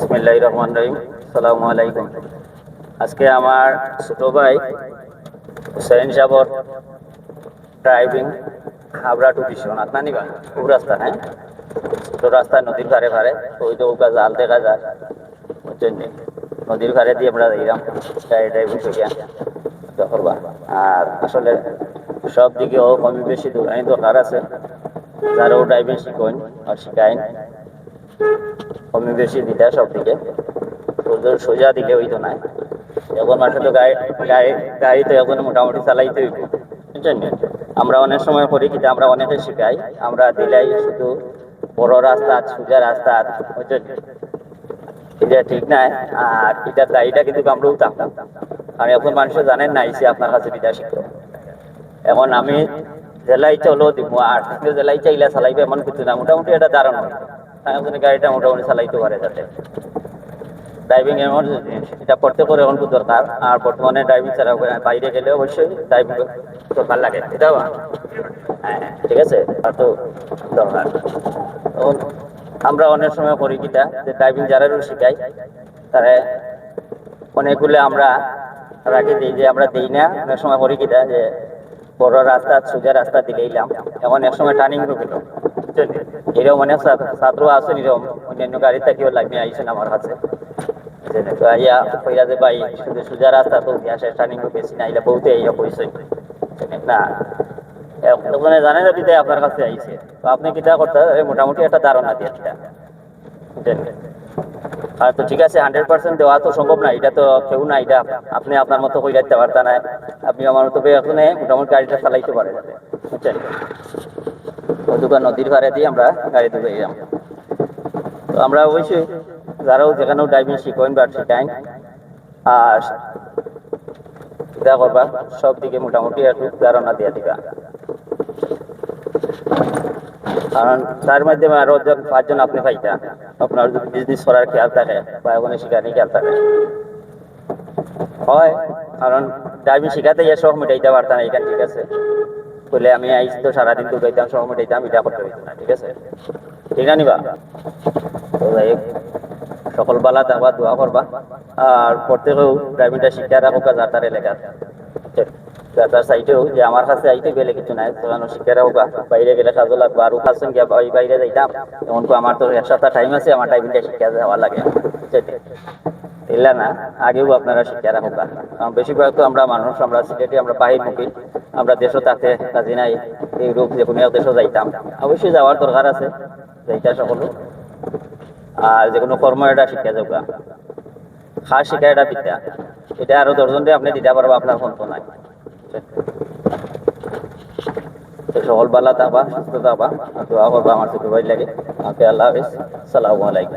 বিসমিল্লাহির রহমানির রহিম। আসসালামু আলাইকুম। আজকে আমার ছোট ভাই হুসাইন সাহর ড্রাইভিং হাবড়া টু বিশ্বনাথ না নিবা ও রাস্তা, হ্যাঁ, ছোট রাস্তা নদীর ধারে ধারে ওই তো ওকা জাল দেখা যায়, বুঝছেন নি? নদীর ধারে দিয়ে আমরা যাইলাম গাড়ি ড্রাইভিং করিয়া করবা। আর আসলে সব দিকে ও কমই বেশি দূরানি দরকার আছে, যারাও ড্রাইভিং শিখুন আর শিখাইন কমই বেশি দিতে সব দিকে সোজা দিকে হইতো না। এখন মানুষ তো গাড়ি তো এখন মোটামুটি চালাইতে হইব, বুঝছেন? আমরা অনেক সময় করি কিন্তু আমরা অনেকে শিখাই, আমরা দিলাই শুধু বড় রাস্তা সোজা রাস্তা, বুঝছেন? এটা ঠিক নাই। আর এটা গাড়িটা কিন্তু আমরা উঠাম, আর এখন মানুষ জানেন না এসে আপনার কাছে বিদা শিখতো। এখন আমি জেলাই চলো দিব আর জেলাই চাইলে চালাইবে এমন কিছু না, মোটামুটি এটা দাঁড়ানো গাড়িটা মোটামুটি চালাইতে পারে যাতে। ড্রাইভিং এমন এটা করতে করে এখন খুব দরকার। আর বর্তমানে ড্রাইভিং ছাড়া বাইরে গেলে অবশ্যই ড্রাইভিং দরকার লাগে, এটাও হ্যাঁ ঠিক আছে, আর তো দরকার। আমরা অনেক সময় করি কিটা যে ড্রাইভিং যারা শিখাই তারা অনেকগুলো আমরা রাখি দিই, যে আমরা দিই না। অনেক সময় করি কিটা যে বড় রাস্তা সোজা রাস্তা দিলেইলাম, এমন এক সময় টার্নিং ঢুকিল, এরকম অনেক ছাত্র আছেন এরকম অন্যান্য গাড়ি থেকেও লাগিয়ে আইসেন আমার কাছে আইয়া কইরা যে ভাই শুধু সোজা রাস্তা তো গ্যাসের টার্নিং বেশি না, এটা বলতে আইয়া কইছে না ওখানে জানেন না বিদায় আপনার কাছে আইসে, তো আপনি কিটা করতে মোটামুটি একটা ধারণা দিয়ে কিটা, বুঝলেন? আর তো ঠিক আছে 100% দেওয়া তো সম্ভব না, এটা তো কেউ না, এটা আপনি আপনার মতো কই রাখতে পারতেন না, আপনি আমার মতো এখন মোটামুটি গাড়িটা চালাইতে পারেন, বুঝছেন? দোকান নদীর ধারে দিয়ে আমরা গাড়ি ধরে যাই। তো আমরা অবশ্যই যারাও যেখানেও ড্রাইভিং শিখেন বা শিখাইন আর চিন্তা করবা সব দিকে মোটামুটি একটু ধারণা দিয়ে দিবা, কারণ তার মাধ্যমে আরো 5 জন আপনি পাইতা, আপনার যদি বিজনেস করার খেয়াল থাকে বা ওখানে শিখানি খেয়াল থাকে হয়। কারণ ড্রাইভিং শিখাতে গিয়ে শখ মিটাইতে পারতাম এখানে, ঠিক আছে বলে আমি আইসি তো সারাদিন তো গাইতাম শখ মিটাইতাম, এটা করতে পারতাম না, ঠিক আছে? ঠিক আছে নিবা তো যাই সকল বালা দাবা দোয়া করবা। আর প্রত্যেকেও ড্রাইভিংটা শিক্ষা রাখো যার তার এলাকার, তার সাইডেও যে আমার কাছে আইতে গেলে কিছু নাই, শিক্ষা রাখো বাইরে গেলে কাজও লাগবে। আর ওখান গিয়ে বাইরে যাইতাম এমন আমার তো 1 সপ্তাহ টাইম আছে, আমার ড্রাইভিংটা শিক্ষা যাওয়া লাগে, এলা না আগেও আপনারা শিক্ষা রাখো। বেশিরভাগ তো আমরা মানুষ, আমরা সিলেটে, আমরা বাহিরমুখী, আমরা দেশও তাতে কাজে নাই, ইউরোপ যে কোনো দেশও যাইতাম, অবশ্যই যাওয়ার দরকার আছে, যাইতা সকল। আর যে কোনো কর্ম এটা শিক্ষা যাওয়া খাস শিক্ষা এটা বিদ্যা, এটা আরো 10 জন দিয়ে আপনি দিতে পারবো, আপনার ফোন তো নাই। সকল বালা থাকবা, সুস্থ থাকবা, দোয়া করবা আমার ছোট ভাই লাগে। আল্লাহ হাফিজ, আসসালামু আলাইকুম।